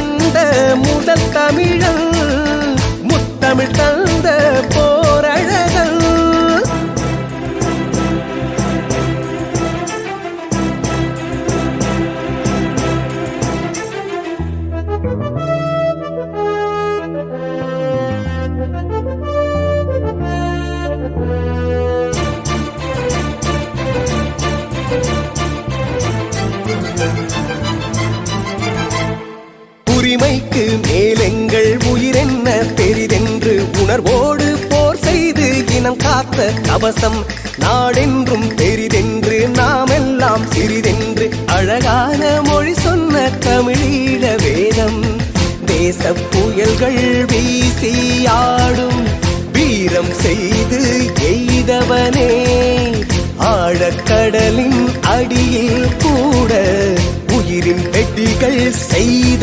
கண்ட முதல் தமிழன், முத்தமிழ் தந்த போரழகன். உரிமைக்கு மேலெங்கள் உயிரென்ன பெரிதென்று உணர்வோடு போர் செய்து இனம் காத்த கவசம் நாடென்றும் பெரிதென்று நாமெல்லாம் சிறிதென்று அழகான மொழி சொன்ன தமிழீழ வேதம். தேச புயல்கள் வீசி ஆடும் வீரம் செய்து எய்தவனே, ஆழக்கடலின் அடியில் கூட உயிரின் பெட்டிகள் செய்த